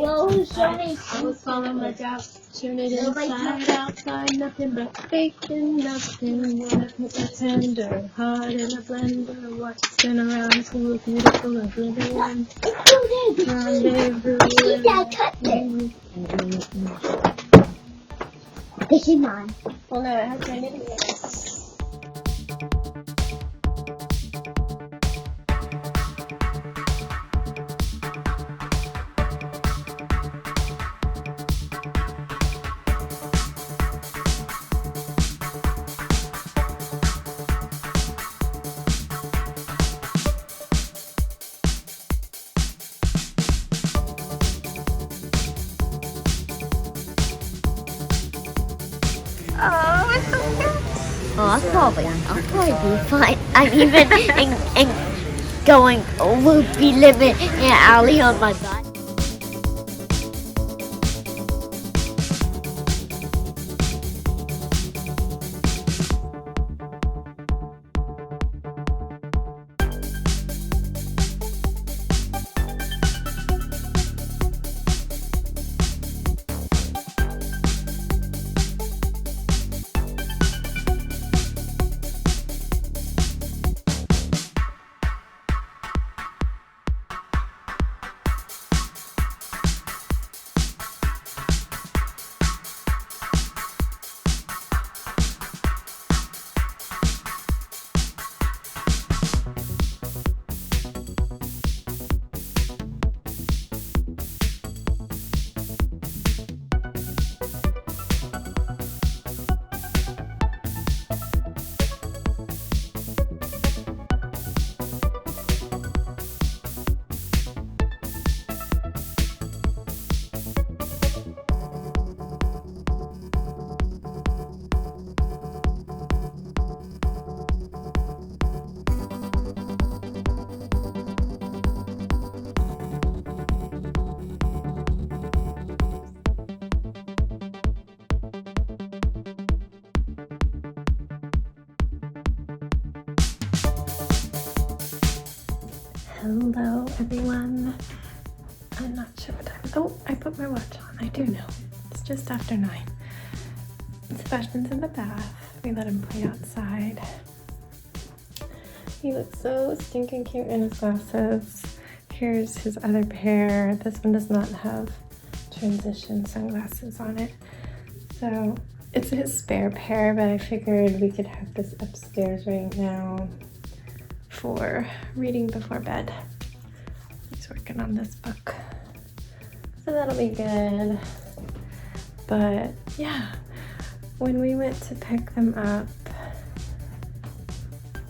I was falling my job, tuning it inside, outside, nothing but bacon, nothing. Wanna put a tender heart in a blender, watching around to a beautiful oblivion. This is mine. Well, no, it has my name in it. I'll probably be fine. I'm even and going loopy limit and alley on my butt. Hello everyone. I'm not sure what time. Oh, I put my watch on. I do know. It's just after 9. Sebastian's in the bath. We let him play outside. He looks so stinking cute in his glasses. Here's his other pair. This one does not have transition sunglasses on it. So it's his spare pair, but I figured we could have this upstairs right now for reading before bed. He's working on this book, so that'll be good. But yeah, when we went to pick them up,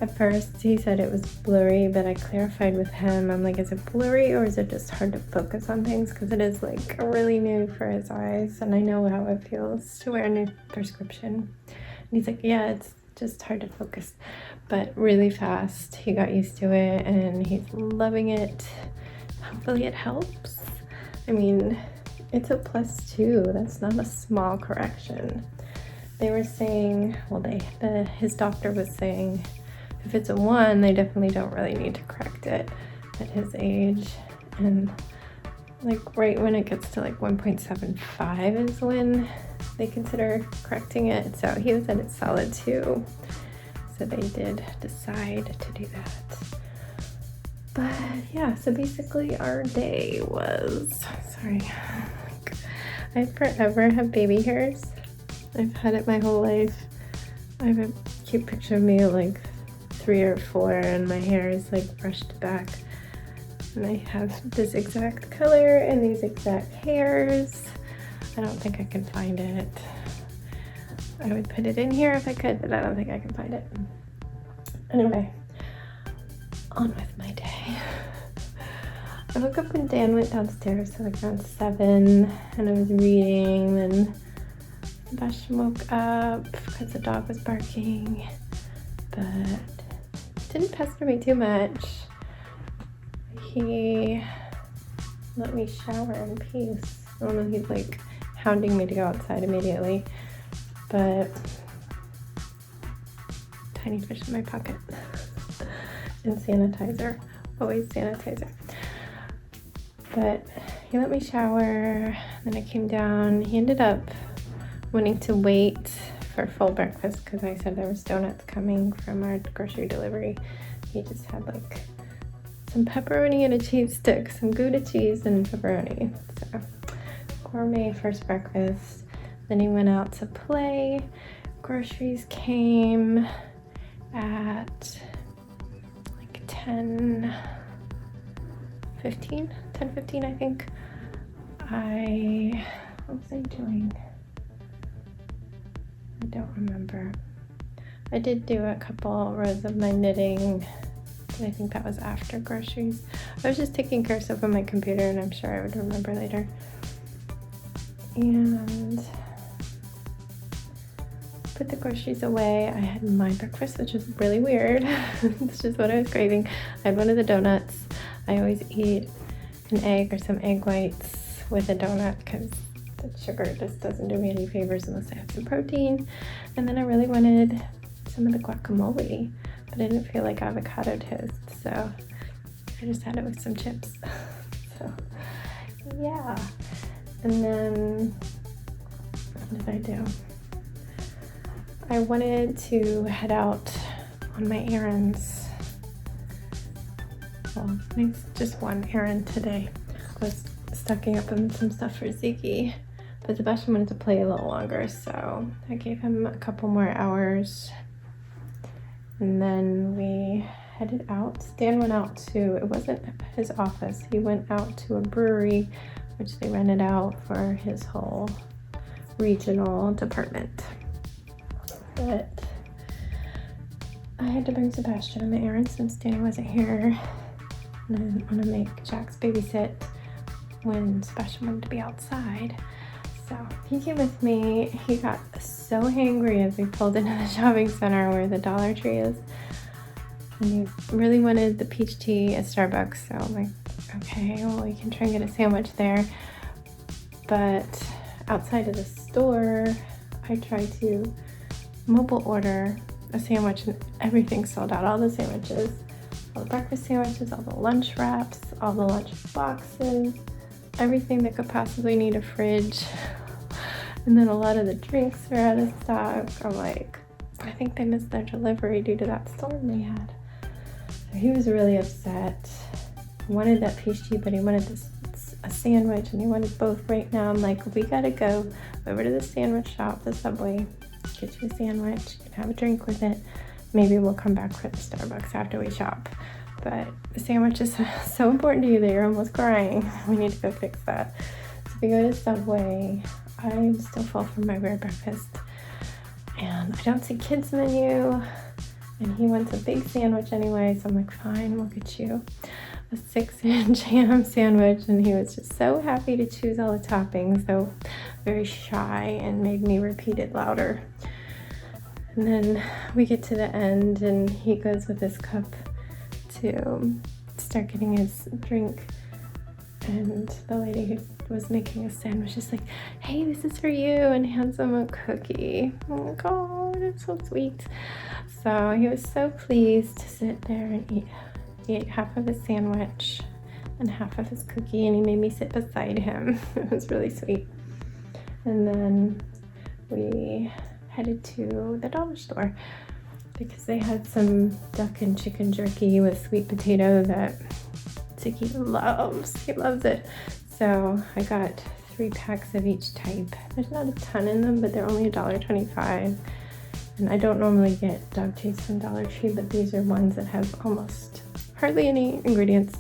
at first he said it was blurry, but I clarified with him. I'm like, is it blurry or is it just hard to focus on things? Because it is like really new for his eyes, and I know how it feels to wear a new prescription. And he's like, yeah, it's just hard to focus, but really fast. He got used to it and he's loving it. Hopefully it helps. I mean, it's a +2. That's not a small correction. They were saying, well, his doctor was saying if it's a 1, they definitely don't really need to correct it at his age. And like right when it gets to like 1.75 is when they consider correcting it. So he was at its solid 2. So they did decide to do that. But yeah, so basically our day was, sorry, I forever have baby hairs. I've had it my whole life. I have a cute picture of me like 3 or 4 and my hair is like brushed back. And I have this exact color and these exact hairs. I don't think I can find it. I would put it in here if I could, but I don't think I can find it. Anyway, on with my day. I woke up when Dan went downstairs, so like around 7, and I was reading, and Sebastian woke up because the dog was barking, but didn't pester me too much. He let me shower in peace. I don't know, he's like hounding me to go outside immediately, but tiny fish in my pocket and sanitizer, always sanitizer. But he let me shower, then I came down. He ended up wanting to wait for full breakfast because I said there was donuts coming from our grocery delivery. He just had like some pepperoni and a cheese stick, some Gouda cheese and pepperoni. So gourmet first breakfast. Then he went out to play. Groceries came at like 10:15 I think. What was I doing? I don't remember. I did do a couple rows of my knitting, but I think that was after groceries. I was just taking care of stuff on my computer, and I'm sure I would remember later. And put the groceries away. I had my breakfast, which was really weird. It's just what I was craving. I had one of the donuts. I always eat an egg or some egg whites with a donut because the sugar just doesn't do me any favors unless I have some protein. And then I really wanted some of the guacamole, but I didn't feel like avocado toast, so I just had it with some chips. So yeah. And then what did I do? I wanted to head out on my errands. Well, just one errand today. I was stocking up on some stuff for Ziggy, but Sebastian wanted to play a little longer, so I gave him a couple more hours. And then we headed out. Dan went out to, it wasn't his office, he went out to a brewery, which they rented out for his whole regional department. But I had to bring Sebastian on the errand since Dan wasn't here. And I didn't want to make Jax babysit when Sebastian wanted to be outside. So he came with me. He got so hangry as we pulled into the shopping center where the Dollar Tree is. And he really wanted the peach tea at Starbucks. So I'm like, okay, well, we can try and get a sandwich there. But outside of the store, I tried to mobile order a sandwich and everything sold out. All the sandwiches, all the breakfast sandwiches, all the lunch wraps, all the lunch boxes, everything that could possibly need a fridge. And then a lot of the drinks were out of stock. I'm like, I think they missed their delivery due to that storm they had. So he was really upset. He wanted that peach tea, but he wanted a sandwich, and he wanted both right now. I'm like, we gotta go over to the sandwich shop, the Subway, get you a sandwich, you can have a drink with it. Maybe we'll come back for the Starbucks after we shop. But the sandwich is so important to you that you're almost crying. We need to go fix that. So we go to Subway. I'm still full from my weird breakfast. And I don't see kids menu. And he wants a big sandwich anyway. So I'm like, fine, we'll get you a 6-inch ham sandwich. And he was just so happy to choose all the toppings. So very shy and made me repeat it louder. And then we get to the end and he goes with his cup to start getting his drink. And the lady who was making a sandwich is like, hey, this is for you, and hands him a cookie. Oh my God, it's so sweet. So he was so pleased to sit there and eat. He ate half of his sandwich and half of his cookie, and he made me sit beside him. It was really sweet. And then we headed to the dollar store because they had some duck and chicken jerky with sweet potato that Ziggy loves. He loves it. So I got 3 packs of each type. There's not a ton in them, but they're only $1.25. And I don't normally get dog cheese from Dollar Tree, but these are ones that have almost hardly any ingredients.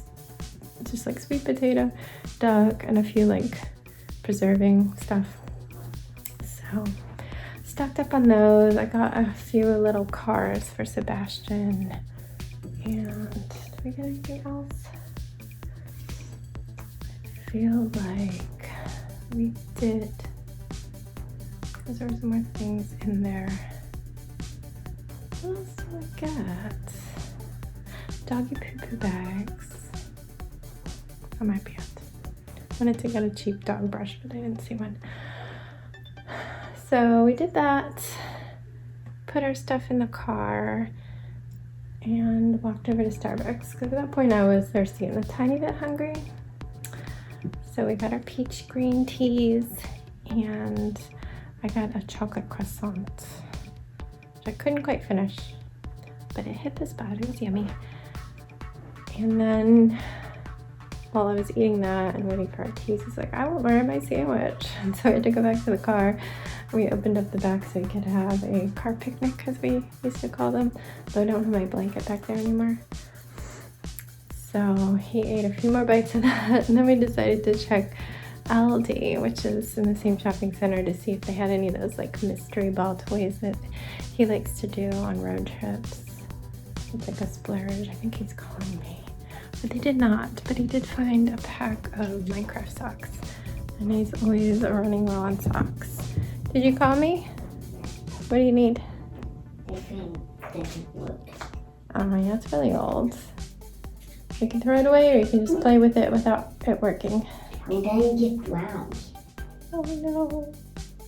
Just like sweet potato, duck, and a few like preserving stuff. So stocked up on those. I got a few little cars for Sebastian. And did we get anything else? I feel like we did, because there were some more things in there. What else did I get? Doggy poo-poo bags. I might be it. Wanted to get a cheap dog brush, but I didn't see one. So we did that, put our stuff in the car, and walked over to Starbucks, because at that point I was thirsty and a tiny bit hungry. So So we got our peach green teas, and I got a chocolate croissant, which I couldn't quite finish, but it hit the spot. It was yummy. And then while I was eating that and waiting for our teas, he's like, I won't wear my sandwich. And so I had to go back to the car. We opened up the back so we could have a car picnic, as we used to call them. Though I don't have my blanket back there anymore. So he ate a few more bites of that, and then we decided to check Aldi, which is in the same shopping center, to see if they had any of those like mystery ball toys that he likes to do on road trips. It's like a splurge, I think he's calling me. But they did not, but he did find a pack of Minecraft socks. And he's always running low on socks. Did you call me? What do you need? This thing doesn't work. Oh yeah, it's really old. You can throw it away, or you can just play with it without it working. It doesn't get round. Oh no.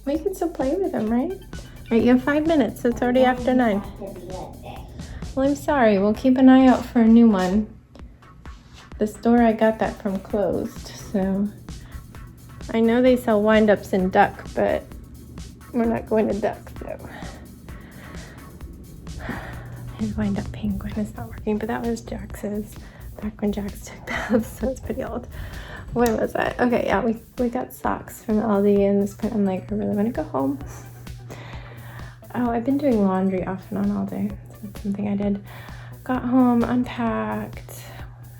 Well, you can still play with them, right? Alright, you have 5 minutes. It's already after 9. Well, I'm sorry. We'll keep an eye out for a new one. The store I got that from closed, so I know they sell wind-ups in duck, but we're not going to duck, so his wind-up penguin is not working, but that was Jax's back when Jax took that, so it's pretty old. Where was I? Okay, yeah, we got socks from Aldi, and this point I'm like, I really want to go home. Oh, I've been doing laundry off and on all day, so that's something I did. Got home, unpacked.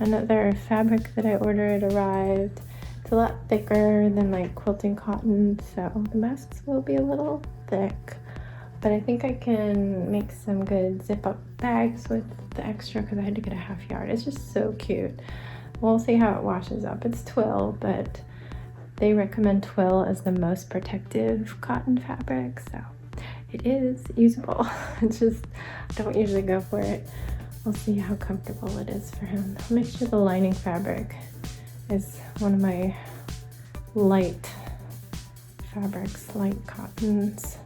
Another fabric that I ordered arrived. It's a lot thicker than like quilting cotton, so the masks will be a little thick. But I think I can make some good zip-up bags with the extra because I had to get a half yard. It's just so cute. We'll see how it washes up. It's twill, but they recommend twill as the most protective cotton fabric, so it is usable. It's just, I don't usually go for it. We'll see how comfortable it is for him. I'll make sure the lining fabric is one of my light fabrics, light cottons,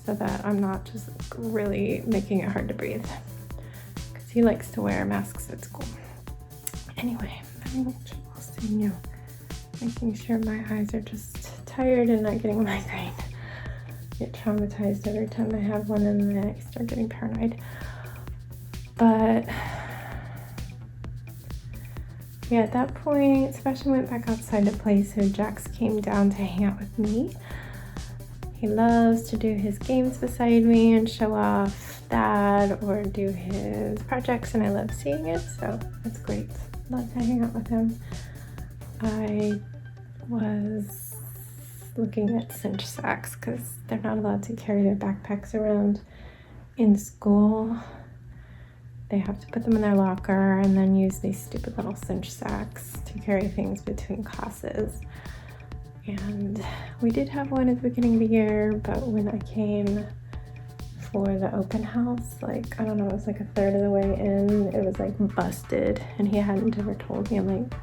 so that I'm not just really making it hard to breathe. Because he likes to wear masks at school. Anyway, I'm having trouble seeing you. Making sure my eyes are just tired and not getting migraine. I get traumatized every time I have one, and then I start getting paranoid. But yeah, at that point, Sebastian went back outside to play, so Jax came down to hang out with me. He loves to do his games beside me and show off that, or do his projects, and I love seeing it, so that's great. Love to hang out with him. I was looking at cinch sacks because they're not allowed to carry their backpacks around in school. They have to put them in their locker and then use these stupid little cinch sacks to carry things between classes. And we did have one at the beginning of the year, but when I came for the open house, like, I don't know, it was like a third of the way in, it was like busted, and he hadn't ever told me. I'm like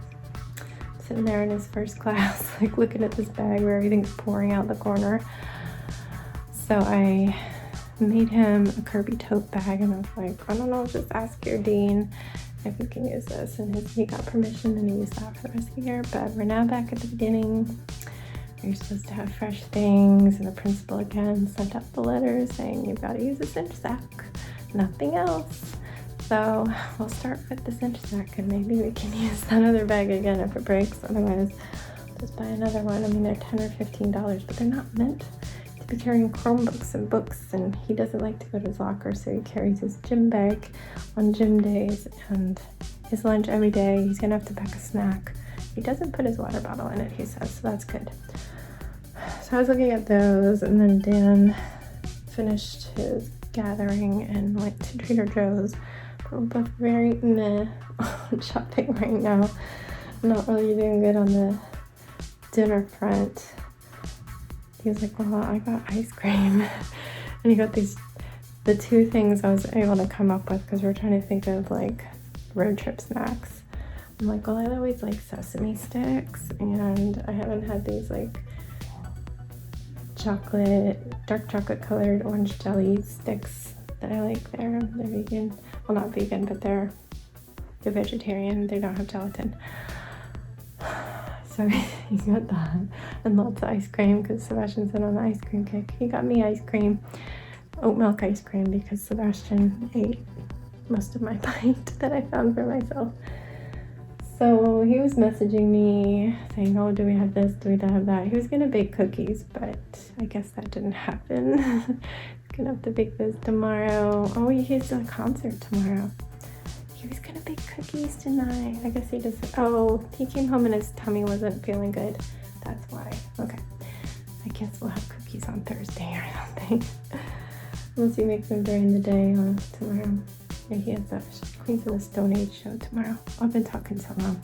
sitting there in his first class, like looking at this bag where everything's pouring out the corner. So I made him a Kirby tote bag, and I was like, I don't know, just ask your dean if you can use this. And he got permission, and he used that for the rest of the year. But we're now back at the beginning. You're supposed to have fresh things, and the principal again sent out the letter saying you've got to use a cinch sack, nothing else. So we'll start with the cinch sack, and maybe we can use that other bag again if it breaks. Otherwise, just buy another one. I mean, they're $10 or $15, but they're not meant to be carrying Chromebooks and books, and he doesn't like to go to his locker, so he carries his gym bag on gym days and his lunch every day. He's gonna have to pack a snack. He doesn't put his water bottle in it, he says, so that's good. So I was looking at those, and then Dan finished his gathering and went to Trader Joe's. But we're both very meh on shopping right now. Not really doing good on the dinner front. He was like, well, I got ice cream. And he got the two things I was able to come up with, because we were trying to think of like road trip snacks. I'm like, well, I always like sesame sticks, and I haven't had these like dark chocolate colored orange jelly sticks that I like there. They're vegan. Well, not vegan, but they're vegetarian. They don't have gelatin. So he got that and lots of ice cream because Sebastian's been on an ice cream kick. He got me ice cream, oat milk ice cream, because Sebastian ate most of my bite that I found for myself. So he was messaging me saying, oh, do we have this? Do we have that? He was going to bake cookies, but I guess that didn't happen. He's going to have to bake those tomorrow. Oh, he has a concert tomorrow. He was going to bake cookies tonight. I guess he just, oh, he came home and his tummy wasn't feeling good. That's why. Okay. I guess we'll have cookies on Thursday or something. Unless he makes them during the day or tomorrow. Yeah, he has a Queens of the Stone Age show tomorrow. I've been talking so long.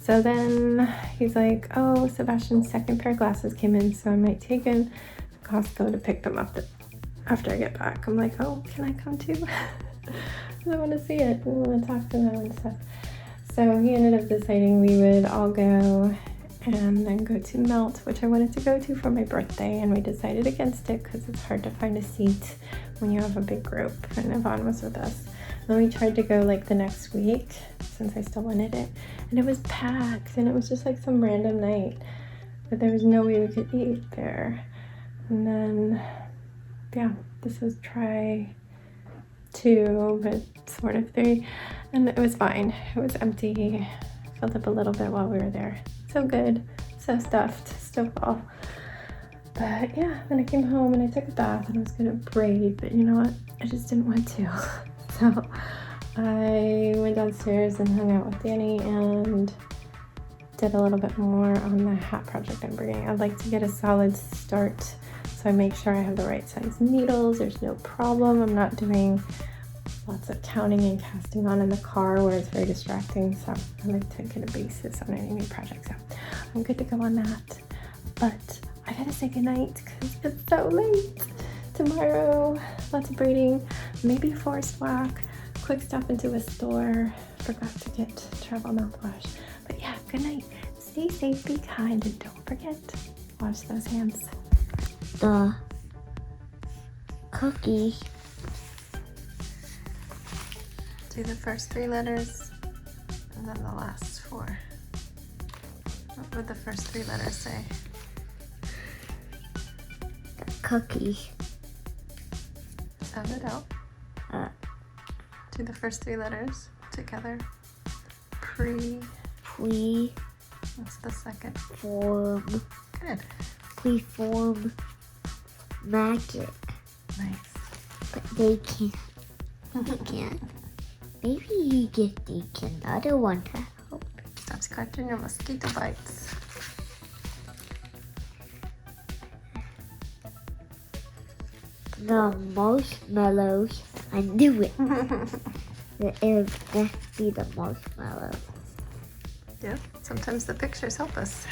So then he's like, oh, Sebastian's second pair of glasses came in, so I might take him to Costco to pick them up after I get back. I'm like, oh, can I come too? I want to see it. I want to talk to them and stuff. So he ended up deciding we would all go and then go to Melt, which I wanted to go to for my birthday, and we decided against it because it's hard to find a seat when you have a big group, and Yvonne was with us. Then we tried to go like the next week since I still wanted it, and it was packed, and it was just like some random night, but there was no way we could eat there. And then, yeah, this was try 2, but sort of 3, and it was fine. It was empty. Filled up a little bit while we were there. So good, so stuffed, still full. But yeah, then I came home and I took a bath and I was gonna braid, but you know what? I just didn't want to. So I went downstairs and hung out with Danny and did a little bit more on the hat project I'm bringing. I'd like to get a solid start, so I make sure I have the right size needles. There's no problem. I'm not doing lots of counting and casting on in the car where it's very distracting, so I like to get a basis on any new project. So I'm good to go on that. But I gotta say goodnight because it's so late. Tomorrow, lots of braiding, maybe a forest walk, quick stop into a store. Forgot to get travel mouthwash. But yeah, good night. Stay safe, be kind, and don't forget, wash those hands. The cookie. Do the first 3 letters and then the last 4. What would the first 3 letters say? The cookie. Sound it out. Do the first 3 letters together. Pre. What's the second? Form. Good. Preform. Magic. Nice. But they can't. They can't. Maybe you get another one to help. Stop scratching your mosquito bites. The marshmallows. I knew it. It must be the marshmallow. Yeah, sometimes the pictures help us.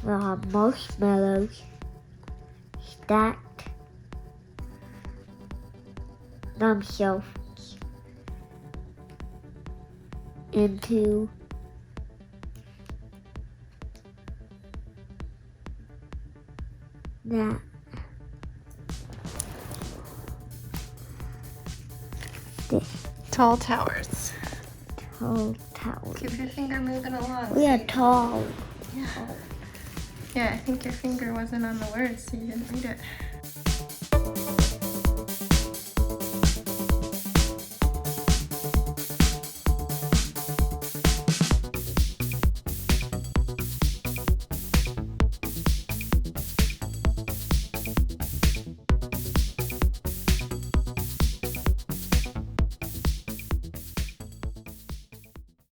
The marshmallows stacked themselves into that Tall towers. tall tower. Keep your finger moving along. We are tall. Yeah, I think your finger wasn't on the words, so you didn't read it.